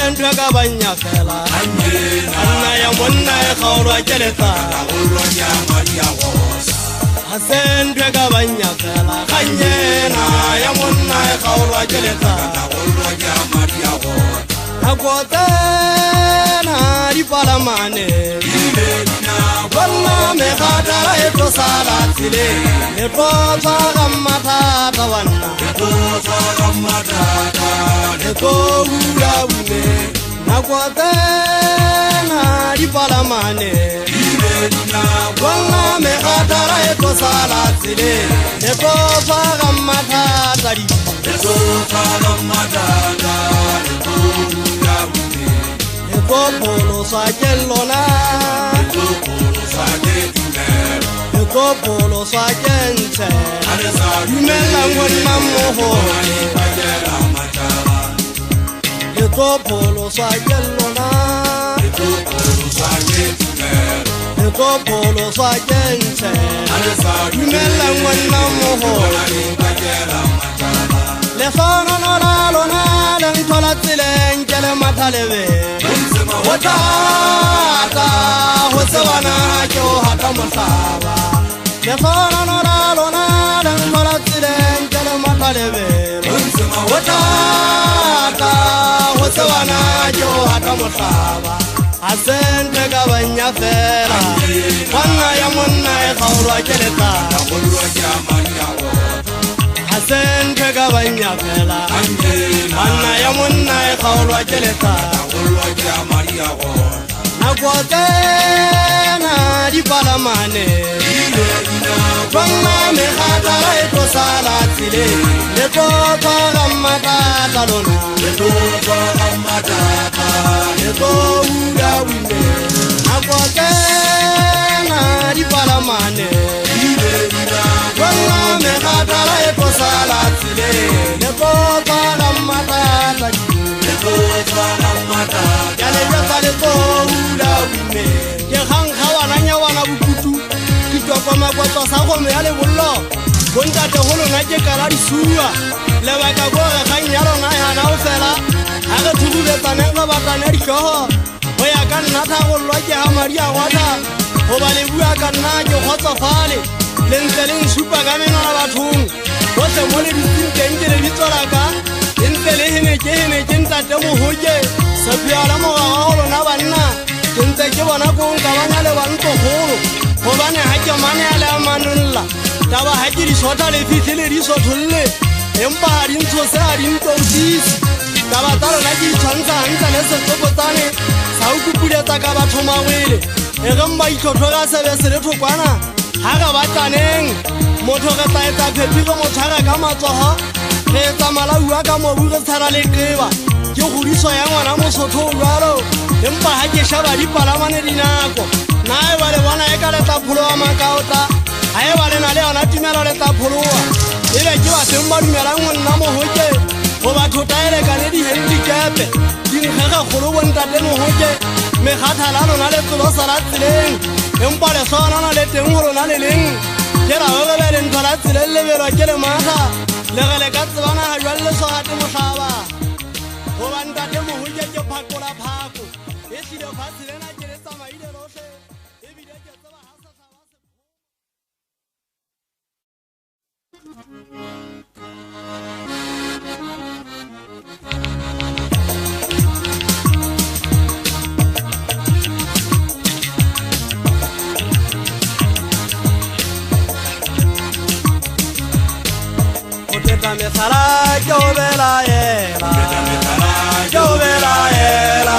sentwe ka banya fela anna ya monna e khaulwa keleta sentwe ka banya fela kanyena ya monna e khaulwa keleta akotena di palamane Walla me khadara eto sala tile eto sagamata tawanna eto sagamata eto ula une nakwatena di palamane Walla me khadara eto sala tile eto sagamata tari eto sagamata eto ula une eto polo sakelona Eko polo sa gente Yumela ngwana moho Eko polo sa gelona Eko polo sa gente Yumela ngwana moho Le sono no la lona le ntola tsileng ke le mathalebe Wotata Hosewana ke o hata mohlaba Le sono no la lona le ntola tsileng ke le mathalebe Wotata Hosewana ke o hata mohlaba Asente ka banya fela Wanna ya monna e khaulwa keleta Asente ka banya fela Wanna ya monna e khaulwa keleta Nakwatena di palamane Wanna me khadara eto sala tile Leto pagamata talona Leto pagamata Leto uda wine Nakwatena di palamane Wanna me khadara eto sala tile Leto pagamata Leto pagamata Yale yata leto uda wine Ke khang khawana nyawana bukutu Kitwa makwato sa gome ya le bollo Bontate holo na ke kala di suwa Le baka go ga khanyalo na ya na o fela ha ga thubule tsaneng ga batane di hloho ho ya ka nna tha go lwa ke ha maria wata ho ba le bua ka nna ke khotsofale le ntse le nsupa ka mena la bathong ho se mo le diteng ke le bitsola ka ntse le hene ke ntate mo hoje sa biala mo ga ho na banna ke ntse ke bona go nka bana le banto holo ho bane ha ke mane ala manulla taba ha ke di sota le fitlhele di sotholle empa ha di ntho se ha di ntotisi taba tsa lona ke itshwantsha hantle le setsokotsane sa o kupuletsa ka batho mawele e re mba itlhotlho ka sebese le thokwana ha ka batlaneng motho re tla etsa phephi re mo tshwara ka matsogo re etsa malaua ka mobu re tshara le qeba ke godiso ya ngwana mosotho o jalo empa ha ke shaba dipalamane dinako na e ba le bona e ka leta pholo wa makaota ha e ba le na le yona tumelo leta pholoa e be ke bateng ba dumelang ngwana mohoke go batho taelekane di-handikepe dinkgega kgolo bontate mohoke mekgatha la lona le tsolo sala tseleng empa le sonana le teng go lona le leng ke ra gogebe le ntho la tseleng lebelwa ke le matha le ge le ka tsebana ga jwale le sogate motlhaba goba ntate mohoke ke phakola phako e tlile fatshe lena ke le tsamaile lotlhe ebile ke tseba ga sa tlhaba me sala yo vela ela yo vela ela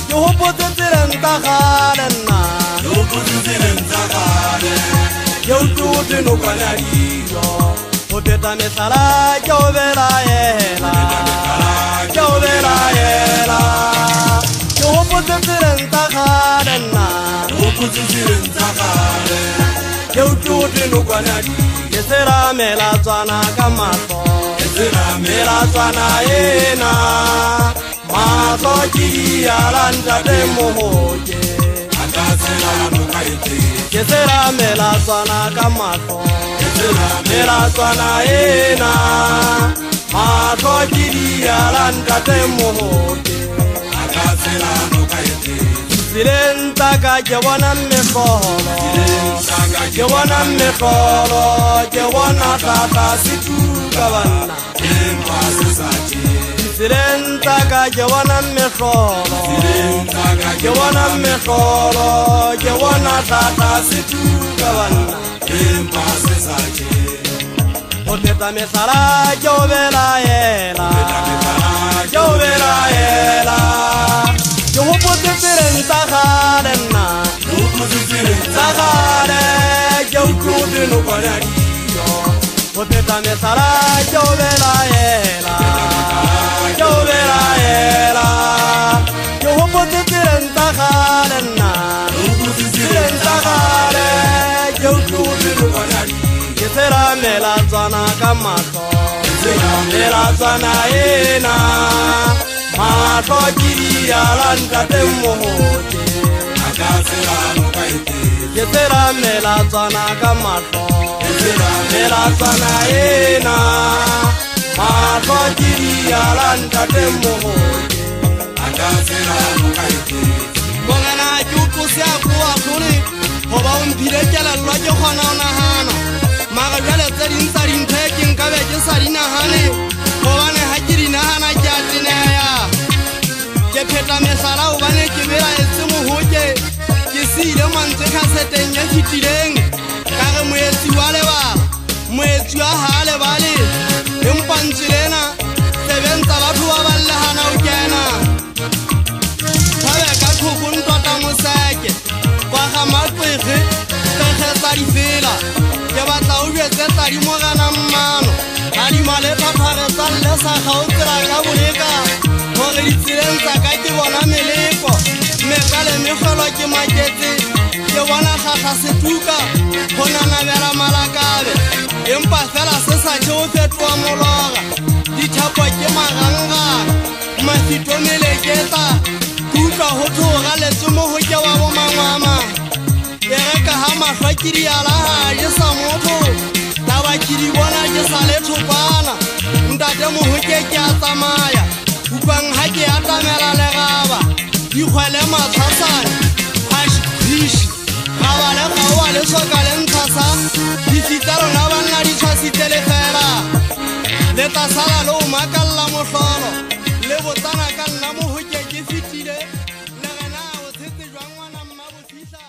yo puedo tirenta galena yo puedo tirenta gale yo tu no canariyo poteta me sala yo vela ela yo vela ela yo puedo tirenta galena yo puedo tirenta gale yo tu no canariyo Esera mela tswana ka maso Esera mela tswana ena Maso ki alanda de mohoje Akasela mukaite Esera mela tswana ka maso Esera mela tswana ena mahlo ke diala ntate mogote tseleng tsaka ke bona metlolo ke bona metlolo ke bona tata setuka banna tseleng tsaka ke bona metlolo ke bona metlolo ke bona tata setuka banna go teta mesala ke o belaela ke o belaela ke hopotse tseleng tsa gale nna tsa gale ke utlwotse nokwana dio go teta mesala ke o belaela ke o belaela ke hopotse tseleng tsa gale nna tseleng tsa gale ke utlwotse nokwana dio ke tsela melatswana ka mahlo melatswana ena mahlo ke diala ntate mogote ke tsela melatswana ka mahlo melatswana ena mahlo ke diala ntate mogote bongena ke utlose a koa tlhole goba o mphile kelelelwa ke kgona o nagana maga jale tse ding tsa dintho ke nkabe ke sa di nagane gobane ga ke di nagana ke a teneya ke pheta mesala gobane ke belaetse mogoke ke seile mantse khaseteng ya fitileng ka ge moetsi wa lebala moetsi wa ga a lebale empantse lena tsebeng tsa batho ba ballegana o kena thabe ka thoko ntota moseke kwa ga matlwege kgetsa di fela ke batla o jetse tadi mogana mmano ga di malethapare tsa lle sa ga o tsela ka boleka gore ditseleng tsa ka ke bona meleko mekale megolo ke maketse ke bona gagga setuka go nanabela malakabe empa fela se sa tše o fetoa mologa dithapo ke magangang mafito meleketla kutlwa go thoga letse mo go ke wa bomangwama ke reka ha mahlo ke diala ga je sa motho taba ke di bona ke sa le thopana ntate mogoke ke a tsamaya utlwang ga ke atamela legaba dikgwele matshasane hashishi gaba le gaoa le soka le ntlhasa difita rona banna di tshwasitse lefela le tasala le o makalla mohlolo le botsana ka nna mogoke ke fetile le gena o tshetse jwang ngwana mma bo fitlha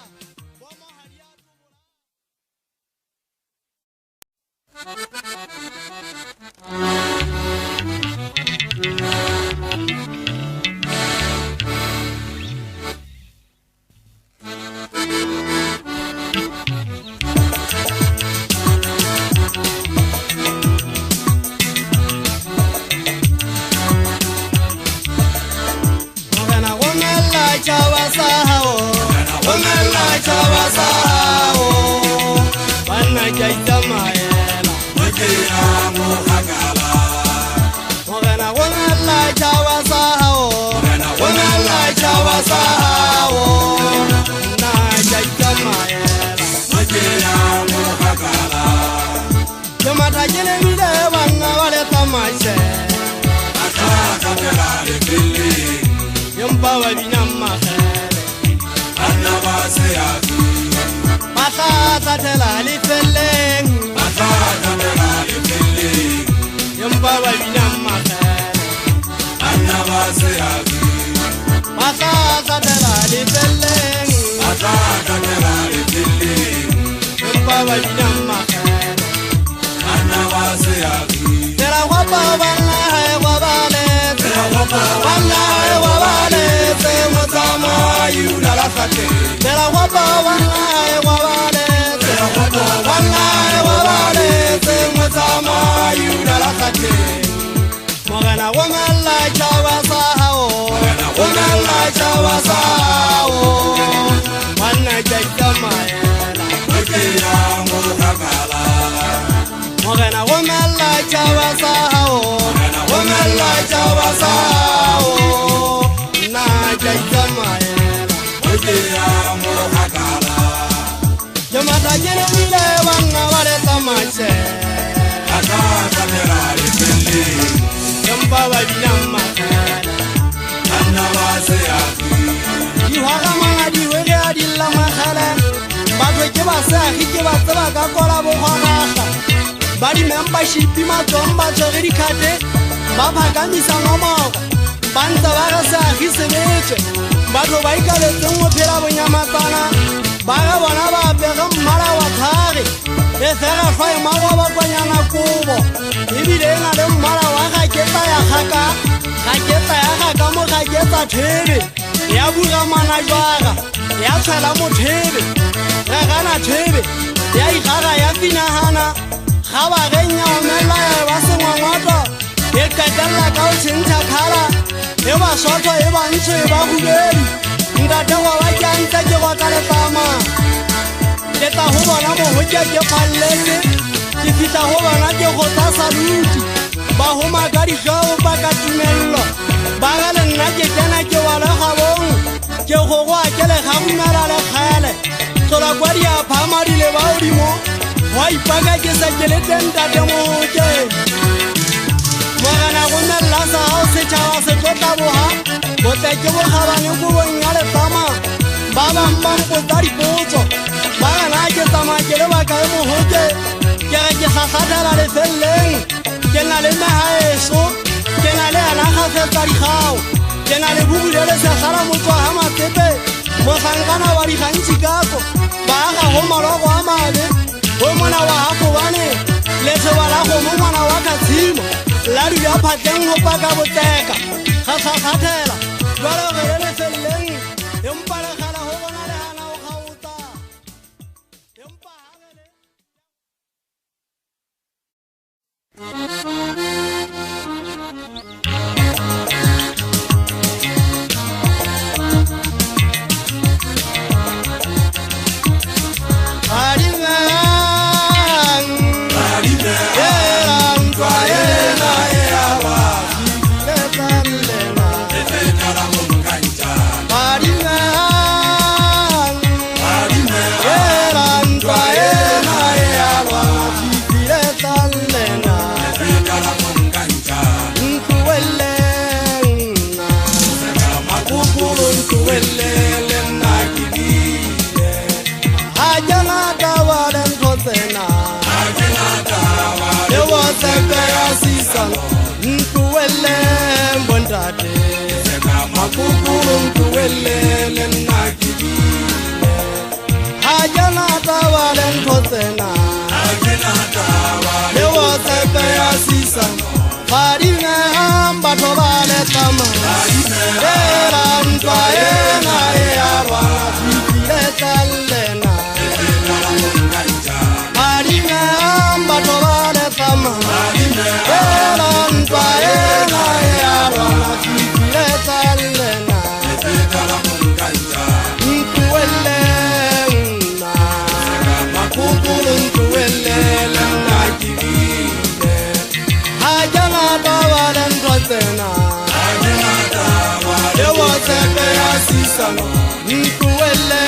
Quiero mirar, van a ver esta mancha. empa ba bina makala anna ba se ya di hwaga manga di wele a di la makala batho ke ba se agi ke ba tseba ka kola bo hwagaga ba di membership matsong ba tshwere dikhate ba phakamisa ngomoko ba ntse ba re se agi sebetse batho ba ikaletseng go phela bonyamatsana ba ga bona ba apega mmala wa thari e fega fa e mago ba kwanyana kobo ebile e na le mmala wa gaketa ya gaka mo gaketsa thebe ya bura manajwaga ya tshela mothebe ga gana thebe ya igaga ya pinagana ga ba genya omela ya ba sengwangwato e qetella ka o tšhentšha khala e ba sotho e ba ntsho e ba hubedi ntate wa ba ke ntse ke go ka letama ke tla go bona mohotse ke phalletse ke fihla go bona ke go tsa saluti ba homa ka ditlhogo ba ka tumello ba ga le nna ke kena ke wa le gabong ke go go a ke le gabumela le kgale tlola kwa di a phama di le ba odimo wa ipaka ke sa ke le teng ntate mohotse mogana go nella sa hao setšhaba se tlo taboga boteke bo kgabane kobong ya letama ba bang ba mpotsa dipotso ba gana ke tsamaya ke le bakae mohotse ke re ke gagatlhela lefeleleng ke na le megaeso ke na le yana gafetsa dikgao ke na le bubule le segala motswa ga matsepe mogankana wa digantši kako ba aga go malogo a mabe go mona wa gakobane letseba la go mo ngwana wa katshimo la di ya phatleng go paka boteka ga gagatlhela jwale ge le lefeleleng empa le gala go bona le gana go kgaotsa empa gagele ntuwele mbondate makukuru ntuwele nakibile ajana tawale ntotsena lewo sepe ya sisa farine ambato vale tama era ntwaena earwa fitile talena farine ambato vale tama ntuwele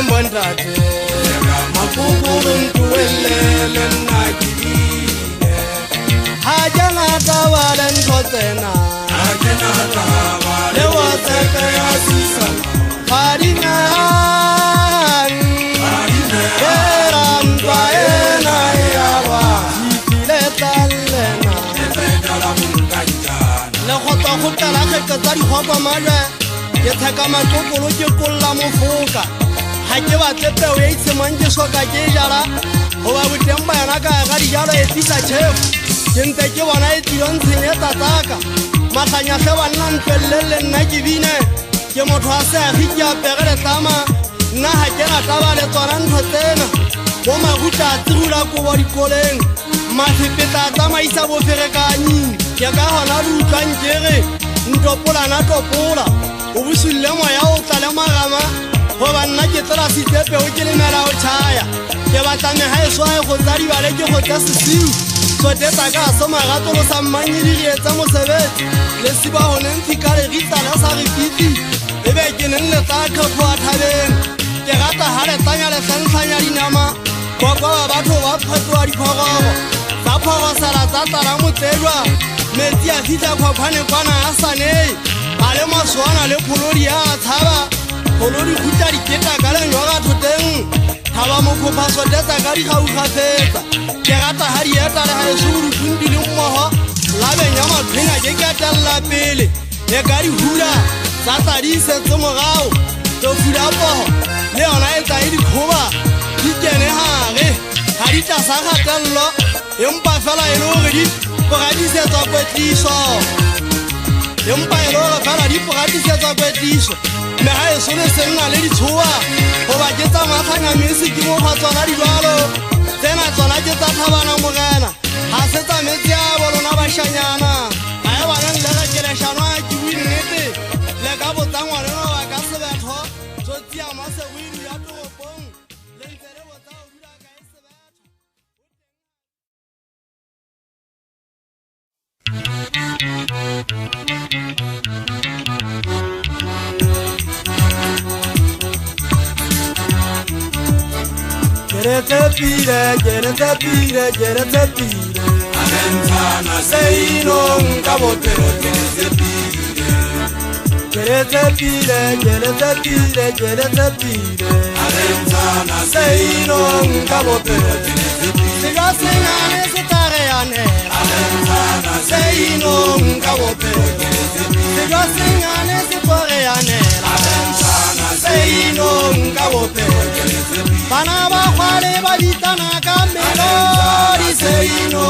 mbondate makukuru ntuwele nakibile hajana tawale ntotsena lewo sepe ya sisa farina era mtwaena earwa fitile talena lekgotwa go tala kgetse tsa dikgokwa malwe ke theka matlokolo ke kolla mofoka ga ke batle peo ya itshemang ke soka ke jala goba boteng ba yana ka ga dijalo e tlisa tšhefo ke ntse ke bona e tlilo ntshenyetsa tsaka matlhanyatlhe banna ntloelele nna ke bine ke motho a seagi ke apege letama nna ga ke rataba le tsona ntho tsena bo maguta a tsigula kobo dikoleng mafepeta a tsamaisa boferekanying ke ka gona di utlwang kere ntopolana topola o busulle moya o tla le magama goba nna ke tselasitsepe o ke lemela o tšhaya ke batlamega e swae go tsa dibale ke go tsa sesiu sotetsa ka somagatlolosa mmanyediri etsa mosebetsi le siba gone nthika le ritala sa re fiti e be ke neng le tsa kgetho a thabeng ke rata ga letanya le santlhanya dinama kokwa ba batho ba phetoa diphorogo tsa phorosela tsa tala motselwa metsi a fitla khwakhwane kwana a sanei a le maswana le kholodi a tshaba kholodi khutla diketa ka lenywagatho teng thaba mokgophaso tetsa ka dikgaukgafetsa ke rata ha dieta le ga eso borutundi le mmogo labeng ya maphenya ke ketelela pele e ka dihula tsa tsadisetse morago tofula pogo le yona e tsae dikgoba di kene gare ga di tlasa kgatelelo empa fela e le gore di poratisetswa kwetliso empa e le gore fela di poratisetswa kwetliso mme ga e sone se nna le ditshoa goba ke tsa matlhanyamese ke mokgwa tsona dijalo tsena tsona ke tsa tlhabana morena ga se tsa metsi a bolona bašanyana ga e baneng le rekelešano a ke bui nnete le ka botsangwaneno ba ka sebetho tsotsia masegoidu ya toropong le ntse le botsa o dula ka e sebetho Geretepire Alentana seino kabotero geretepire Alentana seino kabotero geretepire Siga singane sitareane Alentana seino kabotero geretepire Siga singane sitareane Alentana seino kabotero geretepire Bana ba khwale ba ditana ka melodi seino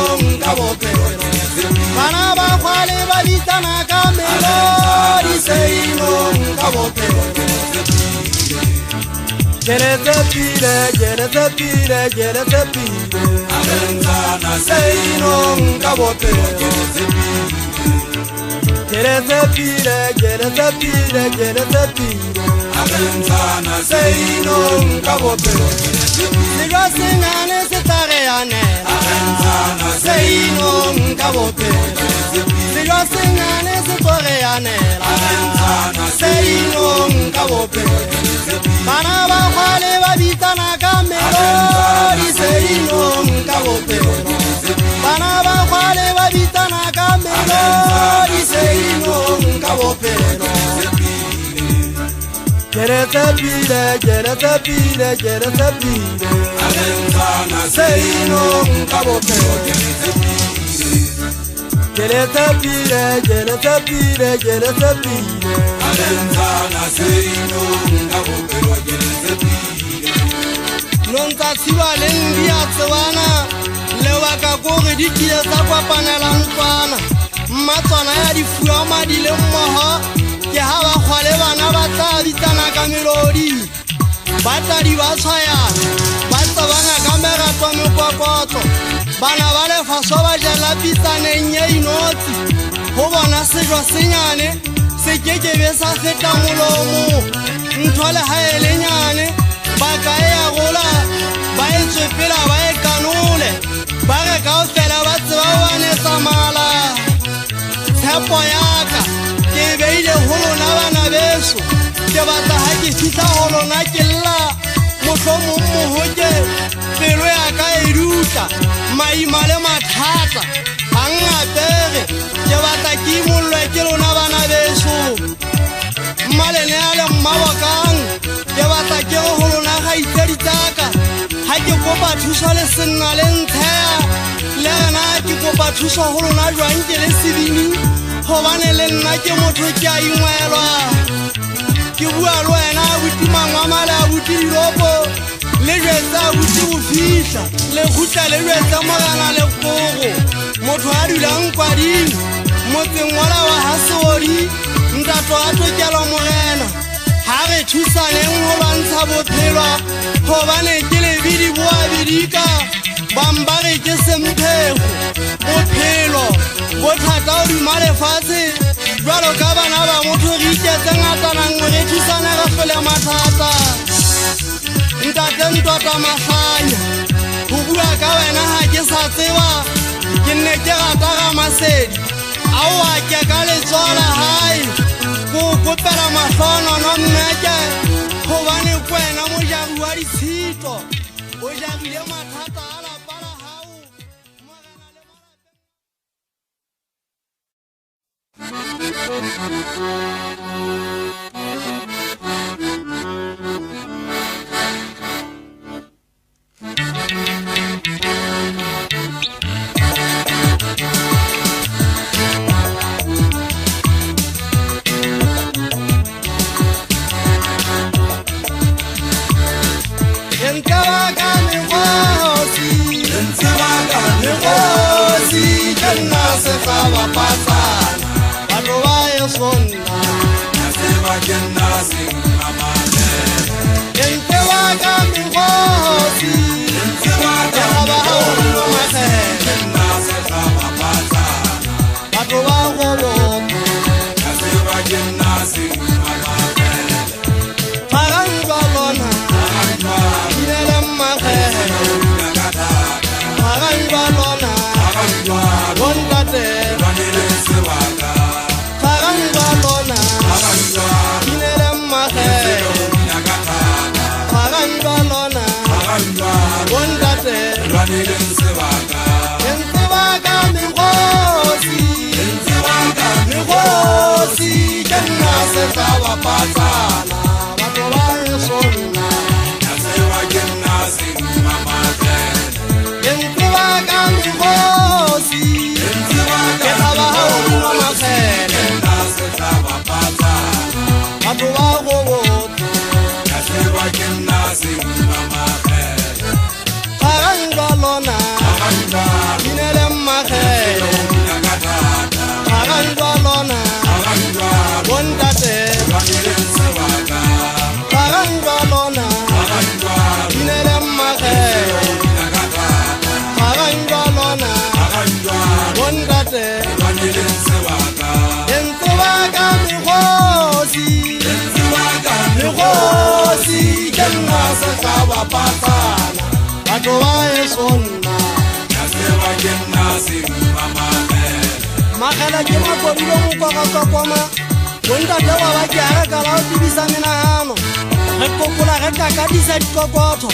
kabotero geretepire Bana ba khwale ba ditana ka melodi seino kabotero Geretepire Alentana seino kabotero Geretepire Alentana seino kabotero Siga singane sitareane Alentana seino kabotero Siga singane sitareane Alentana seino kabotero Bana ba khwale ba bitana ka melodi seino kabotero Bana ba khwale ba bitana ka melodi seino kabotero Geretepire Alentana seino kabotero Alentana seino kabotero Nonta tsiba le ndia tswana le waka go re dikile tsa kwapanela ntswana mmatswana ya difuwa madi le mmoho ke ha ba khwale bana ba tsa ditana ka melodi ba tla di ba tshwaya ba tsabana ka merato mekwakwato bana ba le faso ba jala pitsaneng ye inotsi go bona sejo senyane se kekebe sa feta molomo ntho le ha e lenyane ba ka ya gola ba e tswepela ba e kanole ba re ka ofela ba tseba ba ne tsamala tshepo yaka ke beile ho lona bana beso ke batla ha ke fitla ho lona ke lla mohlomong mohoke pelo ya ka e ruta maima le mathata hangapere ke batla ke imolwe ke lona bana beso mmalene a le mmabokang ke batla ke go ho lona ga itsedi tsaka ha ke kopa thuso le senna le ntshea le gana ke kopa thuso go lona jwang ke le sebini gobane le nna ke motho ke a ingwelwa ke bua le wena abuti mangwamale abuti diropo le jwetsa abuti go fitlha le gutla le jwetsa mogana le kogo motho a dulang kwading motseng wala wa hasori ntato a tokelo morena ha re thusaneng go lwantsha bophelo gobane ke lebidi boa bidika bamba re ke semphego bophelo bothata o duma lefatshe jwalo ka bana ba motho re iketse ngatanang re thusane re fele mathata ntate ntota mahlanya go bua ka wena ha ke sa tseba ke nne ke rata ga masedi ao a ke ka letsola hae go kopela mahlonono mmeke gobane kwena mojagi wa ditshito o jagile mathata a Magala ke makodilo mo kwa ka koma wonta te wa ba ke ara ka la o tibisa menahano re kokola re ka ka disa dikokotho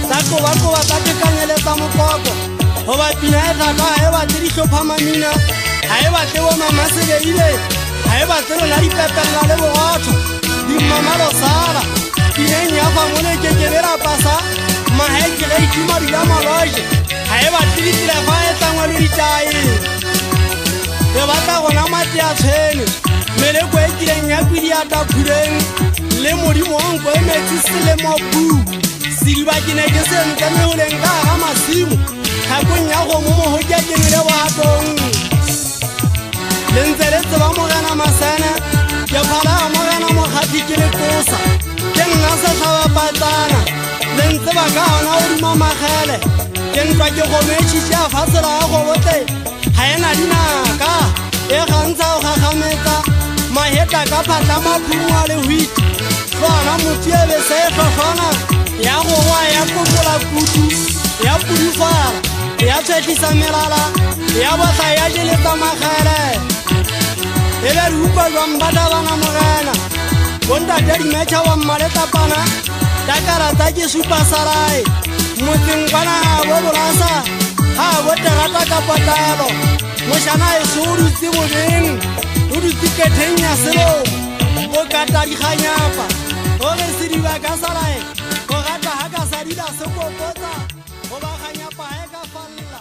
tsa ko ba tsa ke kanyele tsa mokoko ho ba pina e tata ha e ba tse di hlopha mamina ha e ba tle bo mama se beile ha e ba tle la di pepella le borotho di mama lo sala pineng ya fa mone ke bera pasa ma ha ke re itima di la maloje ha e ba tle di tla fa e tsangwa le ditai e batla gona mate a tshene mele go e kileng ya kwidi ya taphuleng le modimo onko e metsi sele mo bu sidiba ke ne ke se nka me holeng ka ga masimo ga gonya go mo ho ke ke le wa tong le ntsele tsa mo gana masana ke phala mo gana mo khati ke le kosa ke nna sa tshaba patana le ntse ba ka ona o di mama khale ke ntwa ke go metsi ya fasela go bote haena dinaka e gantsa o gagameta maheta ka phatla maphungwa le wheat bona motiebe se fafana ya go wa ya kokola kutu ya pudufala ya tshedisa melala ya botla ya jeletsa magele e be rupa lwa mbata bana mogena bonta di mecha wa mmaleta pana takara tsa ke supa sarai motseng bana bo bolasa ha bo terata ka patalo moshana e suru tsibodeng o di tiketenya selo o kata di khanyapa o re se di ba ka salae o gata ha ka sa di da se go botsa o ba khanyapa ha ka falla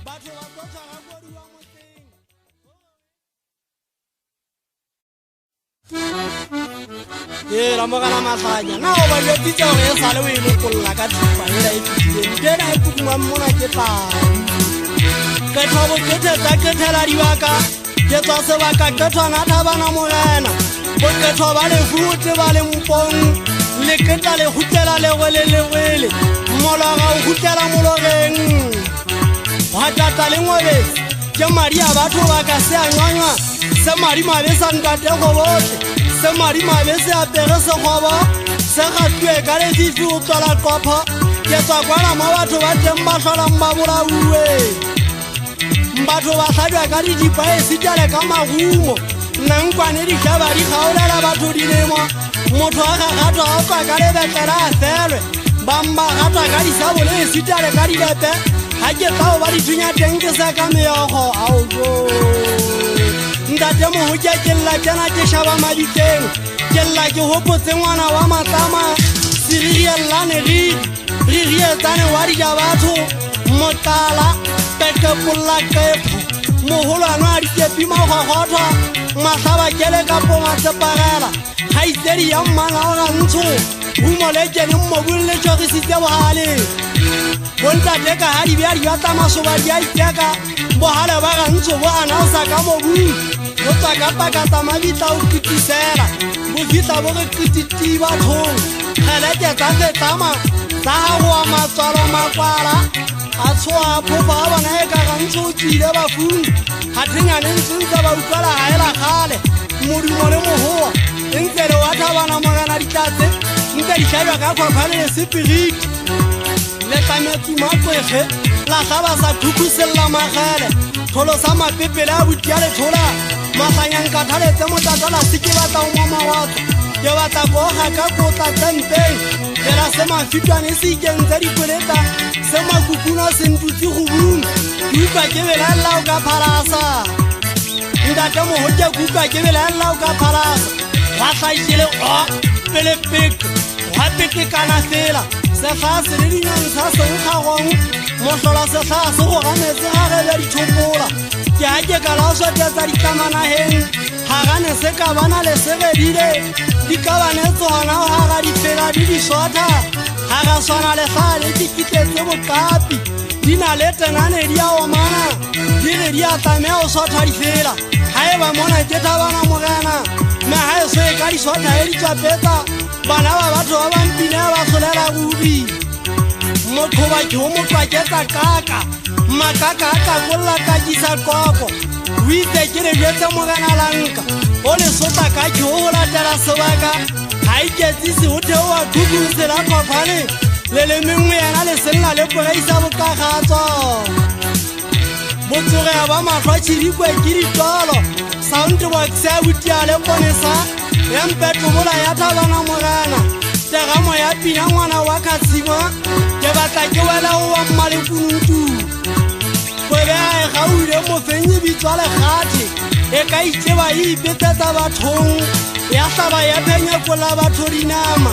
batho ba tsotsa ga go di wa motseng la mogala matlanya na o ba yo pitsa o e sale o ile kolla ka thipa e la e pitse dena e putwa mona ke tla ke thobo ke tsa ke thela dibaka ke tsa sebaka ke tsana thabana morena bo ke thoba le futte ba le mpong le ke tla le hutela le wele mologa o hutela mologeng wa tata le ngobe ke maria batho ba ka se anyanywa se mari mabesa ntate go botle se mari mabese a pere se gobo se gatwe ka le difu o tsala kopha ke tswa kwana mo batho ba teng ba hlola mbabula uwe batho ba hlajwa ka dipa e sitale ka magumo nankwane di hlaba di kgaolela batho dilemo motho a gagatwa a tswa ka lebetlela a felwe bamba gata ka disabole e sitale ka dilepe ga ke tsao ba dithunya teng ke sa ka meogo ao ntate Mohoja ke lla kena ke shaba madikeng ke lla ke hopotse ngwana wa matama siriellane re rietsane wa dija batho motala pekepolla kepo moholwana a dikepi magwagwathwa mahlaba kele ka ponga separela haitsedi ya mmala o gantsho humolekene mmobulle tšhogisitse bogale bontate ka ha dibja di batla masoba di a iteka bogale ba gantsho bo anaosa ka mobung bo tswa ka pakatsa mabitla o kitisela bo fitlha bo re kititi bathong kgeleke tsa fetama tsa gago wa matswalo makwala a tshoa phofa a bona e ka gantsho o tswile bafung gathenyane ntse ba utlwala gaela gale modumo le mogoa e ntse le wa thabana mogana ditatse ntse di tlhabja ka kgwakgwane le sepiriti le tlametsumakwege la tlhaba sa khukhuselela magele tholo sa mapepele a botia lethola matlhanyankathaletse motatala se ke batla o mo mawatsa ke batla koga ka kotla tsempeng fela se mafitwane se ikentse dikweleta se makukuna se ntutse go bung ke utlwa ke belalela o ka phalasa ntate Mohoja ke utlwa ke belalela o ka phalasa ga tlhaisele o pele peke ga petekana fela setlha se le dinyantsha senkgagong mohlola setlha se go ganetse ga gebe dithopola ke ha ke kalaoswatetsa ditamanageng ga gane se ka bana le sebedile di ka banetsona ga ga difela di diswatha ga ga swana le gale ke kitletse bokapi di na le tenane di a omana di re di a tlamea o swatha difela ga e ba mona ke thabana mogena mme ga e so e ka diswatha e di tswapetsa bana ba batho ba bampine ba solela ruri mothoba ke o motlwaketsa kaka makaka a tlakolla ka kisa koko o itse ke le jetse mogena lanka o le sota ka ke o latela sebaka ga iketsise o theo wa khukuse la tlhophane le le mengwe yana le selela le poreisa bokagatso botsogea ba matlhwa tšhidikwe ke ditolo soundbox ya botia le ponesa empetobola ya thabana mogana tegamo ya pina ngwana wa khatsima ke batla ke wela go wa mmalekunutu kwebe a e gauile mofenyi bitswa legate e ka itšeba e ipetsetsa bathong ya hlaba ya phenyekola batho dinama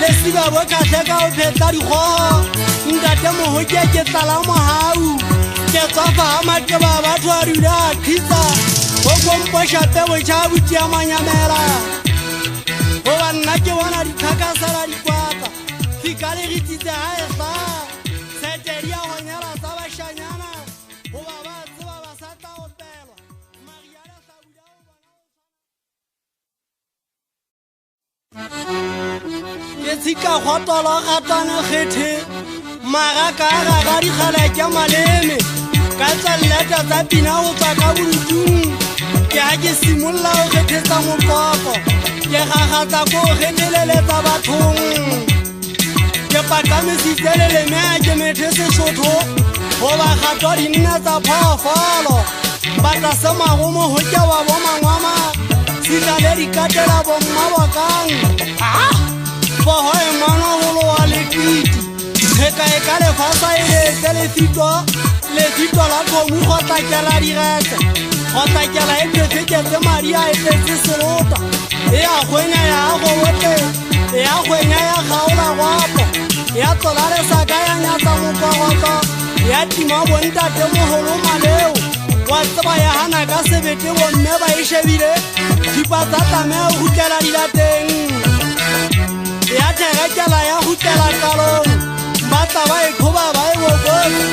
le siba bo katle ka o phetla dikgogo ntate Mohoja ke tlala mohau ke tswafa ga makeba batho a dula a khitsa go kompoša pebo tša botia manyamela goba nna ke bona ditlhakasela dikwata fika le gitsitse ga e sa setedi ya gonyela tsa bašanyana goba ba tseba ba sa tla opelwa mariale tlabula ke tshika kgotolo gatane kgethe magaka a gaga dikgala ke maleme ka tsaleta tsa pina go tswa ka bodutung ke ha ke simolola go kgethetsa mopopo ke gagatsa ko o kgetheleletsa bathong ke pakamisitse leleme a ke methe sesotho goba gatwa dinna tsa phoofolo batla semago Mohoja wa bomangwama sitale dikatela bommabokang poho e manogolo wa lekiti kgeka e ka lefasa e letse lefito la kgomo go tlakela digetse go tlakela e phefeketse madi a e tletse selota e a kgwenya ya go bote e a kgwenya ya kgaola gwapo ya tsola lesaka ya nyatsa mokogotlo ya tima bontate mogolo maleo wa tseba ya hana ka sebete bomme ba e shebile thipa tsa tlamea go hutlela dilateng ya thegekela ya hutlela qalong ba tla ba e kgoba ba e bokotse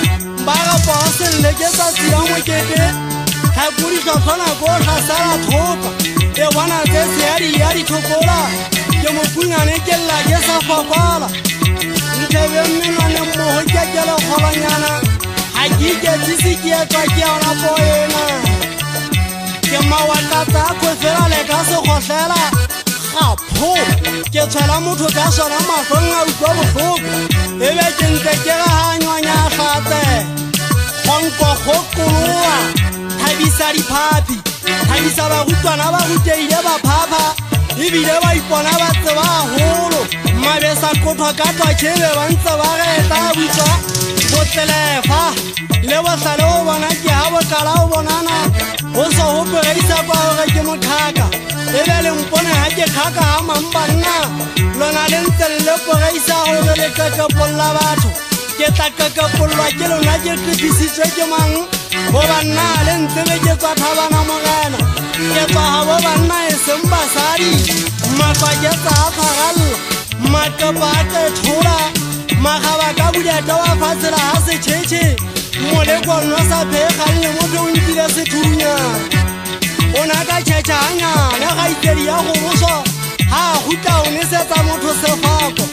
ba gapa wa seleketsa tsela mokete tlhakoditlhotlhona ko tlhasala thopa e bona tse seadi ya dithokola ke mopunyane ke lla ke sa fapala ntlebe mmenwane Mohoja ke lekgolonyana ga ke iketsise ke etswa ke yona poena ke mawatlatsa a khwefela le ka se kgotlhela gapho ke tshwela motho ka sona matlong a utlwa botlhoko e be ke ntse ke gaganywanya gatse kgonko kgokoloa thabisa diphapi thabisa barutwana ba ruteile ba phapha ebile ba ipona ba tseba haholo mabesa kothwa ka twatšhebe ba ntse ba reta butswa botlelefa le ba sale o bona ke ha bokala o bonana o so ho beisa kwa hore ke mothaka e be le mpone ha ke khaka ha mambanna lona le ntse le beisa hore le ka polla batho ke tla ka pollwa ke lona ke tlisitswe ke mang ho banna le ntse le ke tsa thabana morena ke tsa ha bo banna e semba sari mapa ke tsa pharalla makaba ke thola magaba ka budia tawa fatsela ha se cheche mole kwa no sa phe khalle mo tlo ntile se thunya ona ka chechanya le ga iteri ya go boso ha huta o ne se tsa motho se fako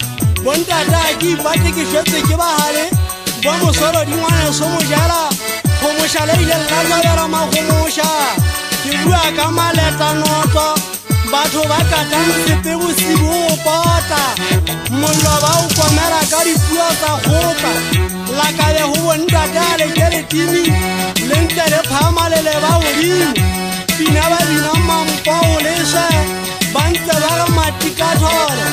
bonta ta ki pate ke shetse ke ba hale bo mo solo di ngwana so mo jala go mo shale ile la la ma go mo sha ke bua ka maleta noto batho ba ka tantse pe bo sibo pota mollo ba o komela ka dipuo tsa goka la ka le ho bonta tale ke le timi le ntele phama le ba o di pina ba dina mampo le se bantse ba ga matika thole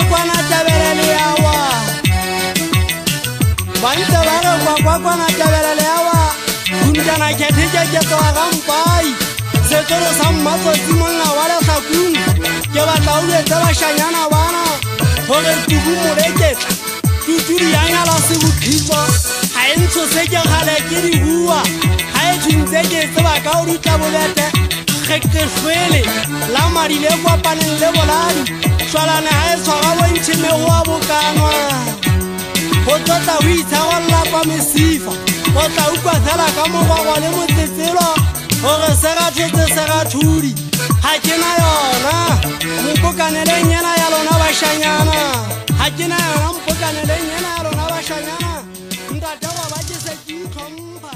kwa na tabelele yawa bantse ba ga kwa na tabelele yawa kuntana ke theke ke twa ga mpai se toro sa mmatso timona wala sa kun ke ba taule tsa ba shanyana bana hore tugu moleketla tuturi yana la se bukhiso ha entso se ke gale ke di bua ha e tshintse ke tseba ka o ruta bolete kheke swele la mari le kwa paneng le boladi swalana ha e tshwara bo ntshime wa bokanwa ho tsotla o itshawalla kwa mesifa o tla ukwa thela ka mogwagwa le motsetselo hore serathudi ha ke na yona mpokaneleng yana ya lona bashanyana ha ke na yona mpokaneleng yana ya lona bashanyana ntate wa ba ke se ke itlhompha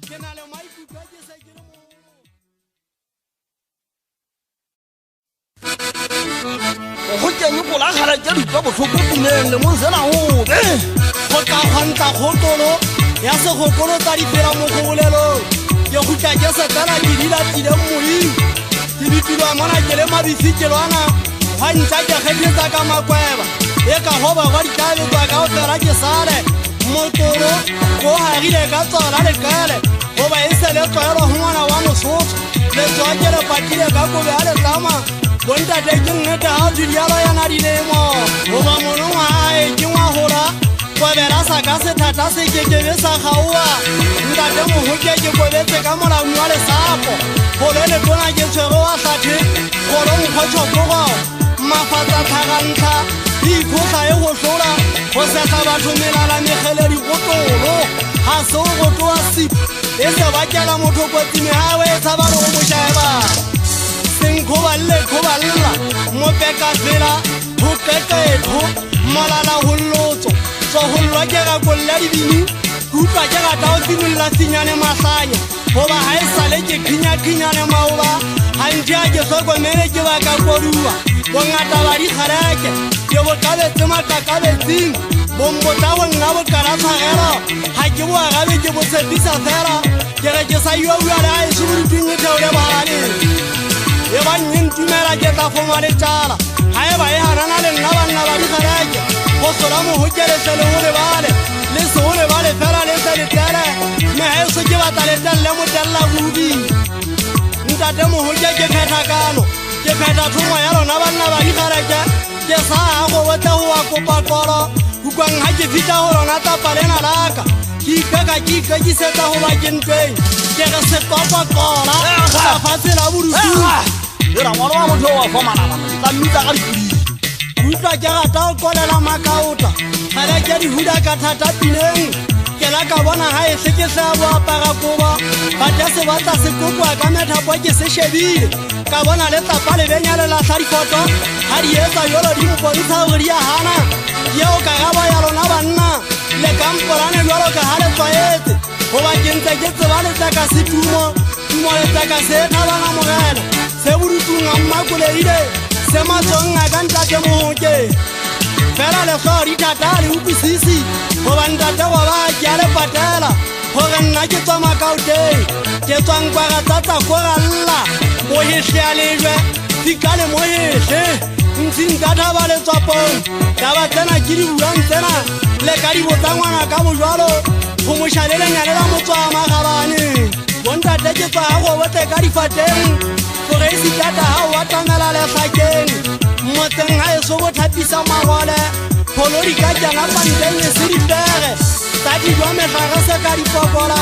ke na le maikutlo ke se ke le mo go teng go la gala ke di tlo botlhoko tumeng le mo zela hobe go tla khanta khotolo ya se go kolo tsa di fela mo go bolelo yo khutla ke se tsala ke dila tile mmoi ke ditilo mona ke le mabifikelwana ha ntsa ke kgetsa ka makweba e ka hoba ga ditabe tsa ka o tsara ke sale motoro go harile ka tsala le kale go ba e se le tswelo ngwana wa mosotho le tswa ke le patile ka go be ale tama bonta te ke nnete ha dialo yana dilemo go ba mono wa e ke ngwa hola kwa bela sa ka se thata se ke be sa gaua ntate mo ho ke bobetse ka mola mwa le sapo go le bona ke tshwego wa hlathi go lo nkgotsho go mafatsa thagantha di khosa e go hlola go se tla batho melala megele di gotolo ha so go twa sip e se ba kela motho kotsi me ha we tsa ba go mo sheba seng go balla mo peka fela ho ketetho malala ho lotso so holwa ke ga kolla di bini kupa ke ga tao tsimilla tsinyane mahlanya hoba ha e sale ke khinyane maoba ha ntia ke soko mele ke ba ka korua bongata ba di khareke ke bo kabetse makakabetsing bombo tsa go nna bo kala tshagelo ha ke bo agabe ke bo tshepisa fela ke re ke sa yo bua le ha e shuru tinge theole bale e ba nyentumela ke tla foma le tsala ha e ba e harana le nna banna ba di khareke go sola mo ho ke le sele ho le bale le so le bale fela le sa le tala me ha so ke batla le talla mo talla bubi ntate mo ho ke phetha kano ke phetha thoma ya lona banna ba di khareke ke sa go botla ho wa kopa koro ukwang ha ke fita ho lona tapa lena laka ki setsa ho ba ke ntweng ke re se topa kola ga fatse la burutu era ngwana wa motho wa fomana tla mmitsa ka dipudi utlwa ke rata o kolela makauta ga ke di huda ka thata pineng ke la ka bona ha e se ke sa bo apara koba ba tla se batla se kokwa ka methapo ke se shebile ka bona le tapa le benyale la hlari foto ha di etsa yolo di mpontsha hore di a hana yeo ka ga ba ya lona banna le kampolane jwalo ka ha le tswaetse go ba ke ntse ke tseba le tla ka setumo le tla ka se thabana mogela se burutung a mmakoleile se matsong a ka ntate moke fela le hlori thata le utlwisisi go ba ntate wa ba ke a le patela gore nna ke tswa makauteng ke tswang kwa ga tsa go galla mo hehle a lejwe fikale mo hehle ntshing ka thaba le tswapong ka ba tsena ke di buang tsena le ka di botsa ngwana ka bojwalo go mošalelenyane la motswa magabane bontate ke tswa go bote ka difateng foreisitata ga o atamela letlhakeng motseng ga e so bo thapisa magole kholodi ka jana panteng e se dipege tsa dijwa metlhare se ka dipokola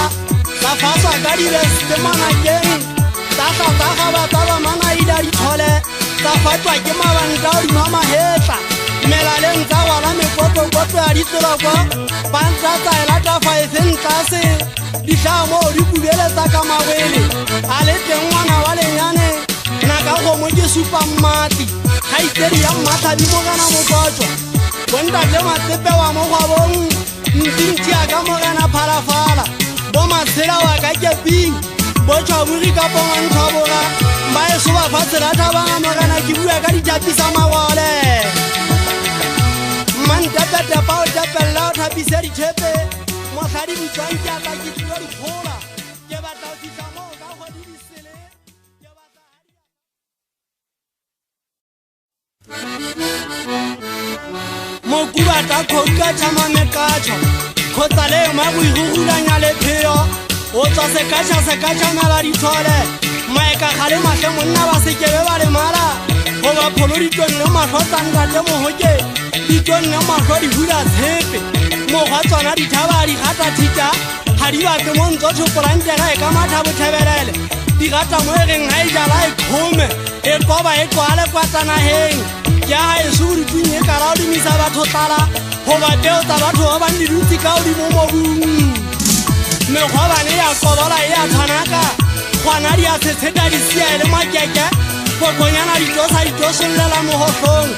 tsa faswa ka dibeste manakeng tsa gaba tsa bamanaida dithole tsa fatswa ke mabanta o dima mahetla melaleng tsa wala mekotokoto ya ditseloko pantsa tsa elatafa efeng tlase ditlhamo di kubeletsa ka mabele a le teng ngwana wa lenyane naka gomo ke supa mmati kgaitsedi ya mmathabi mogana mokotswa bontate matsepe wa mogwabong ntintši ya ka mogena phalafala bo matshela wa ka keping bo tšhaburi ka pongontšhaboga ba eso ba fatselathabanga mogena ke bua ka ditšapisa magole mantepetepa o tepelela o thapise dithepe motlhadi bitswang ke ata ke tlo dikgola ke batla o fitlha moo ka kgwedi disele mokubata kgoka tšhamamekatšho kgotsa le mago irurulanya lepheo o tswa sekatšha-sekatšhamela dithole maeka ga le matlhe monna ba sekebe ba le mala goba pholo ditonne matlho tsantate mogoke ditonne matlho di hula tshepe mokgwa tsona dithaba di gata thita ga di bape mo ntso tshopolantega e ka matha bothebelele di gata mo e reng ga e jala e kgome e koba e kwale kwatanageng ke ga e se bodipung e kala o dimisa batho tlala goba peo tsa batho ba bang didutsi ka o di mo mobung mekgwa bane ya kobola e a tshwanaka gwana di a tshetseta disia e le makeke kokonyana ditosa ditosollela mogotlhong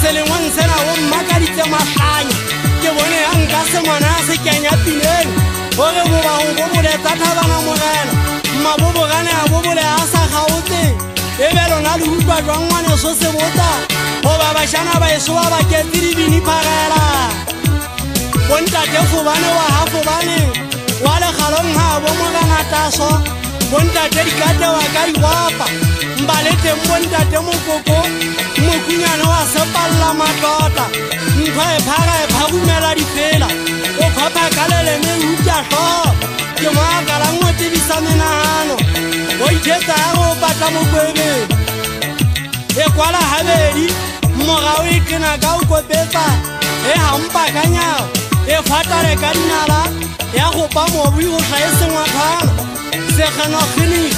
selengweng sena o mmakaditse matlanya ke bone ya nka semana a sekenya pineng gore bobago bo boletsa thabana mogela mmabobogane a bobole a sa gaotse e be lona le utlwa jwang ngwaneso se botsa goba bašana ba eso ba baketse dibini phagela bontate fobane wa ga fobane wa legalong ga bo mogana taso bontate dikate wa ka digwapa mbaleteng bontate mokoko mokunyane wa sepalela matota ntho e phaga e phagumela difela o kgwapa ka leleme e utya tlhogo ke moakala ngwe tebisa menagano o ithetsa ya go patla mokwebeng e kwala gabedi mogao e kena ka o kopetsa e gampa ka nyao e fatale ka dinala ya gopa mobu go tla e sengwathana sekgeno kgenika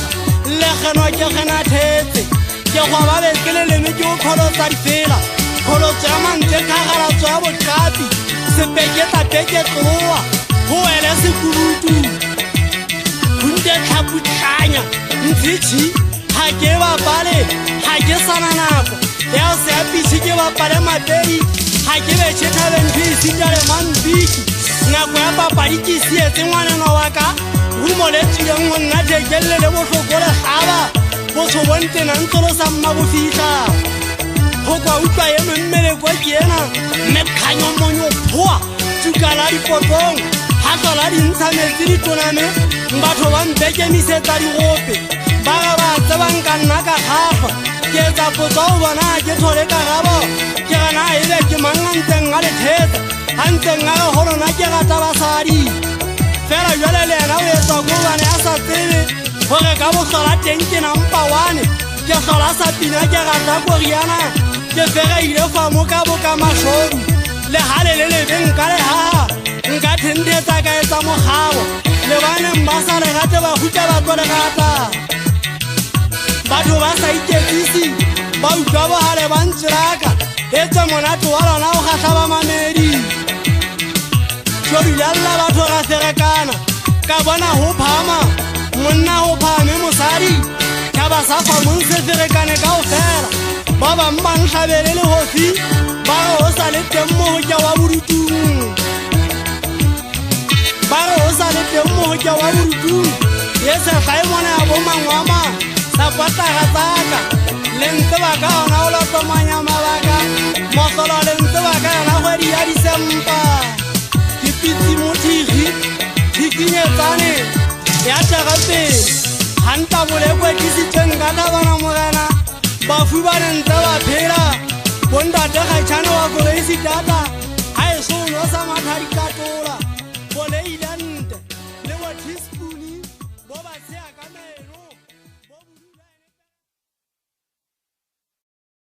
lekgeno ke kgena thetse ke gwa ba bekeleleme ke o kgolotsa difela kgolotso ya mantse kgagalatso ya boqapi sepeketapeke tloa go ele sekurutu gunte tlhaputlanya ntshitšhi ga ke bapale ga ke sana nako ya o se apitšhi ke bapale mapedi ga ke betšhethabentho e sitale mampiki nako ya papadi ke sietse ngwaneno wa ka rumo le tswileng go nna thekelele le botlhoko le gaba botho bontena ntlolosa mma bo fitlha go kwa utlwa ye memmeleko ke ena mme kganyo monyo phoa tsukala dipotong ga tlola dintsha metsi ditoname batho ba mpekemisetsa digope ba ga ba tsebang ka nna ka gagwa ke etsa potsa go bona ke thole karabo ke gana ebe ke mang a ntseng a lethetsa a ntseng a ge go lona ke rata basadi fela jale le ena o etsa ko bane a sa tsebe gore ka bogsola teng ke nampa wane ke hlola sa pina ke rata koriana ke fegeile famo ka boka mašodu le gale le lebeng ka legaga nka thendetsa ka etsa mogabo le baneng ba sa legate ba hutla ba tlo legata batho ba sa iketsisi ba utlwa bogale ba ntšelaka etse monate wa lona o gatlha ba mamedi tšodilalela batho ga ferekana ka bona go phama monna go phame mosadi tšhaba sa famong se ferekane ka go fela ba bang ba ntlhabele le gofi ba re go sa le teng mogokya wa borutung ba re go sa le teng mogokya wa borutung ye sekga e mona ya bomangwama sa kwataga tsaka le ntse ba ka gona go lotomanya mabaka motlolo le ntse ba ka yona kgwedi ya disempa ke pitsi mothigi thikinyetsane ya tegapele ganta bolekwe tlisitseng ka tabana mogena bafu ba ne ntse ba phela bontate gaitšhane wa koreisi data ga e se o no sa mathadikatola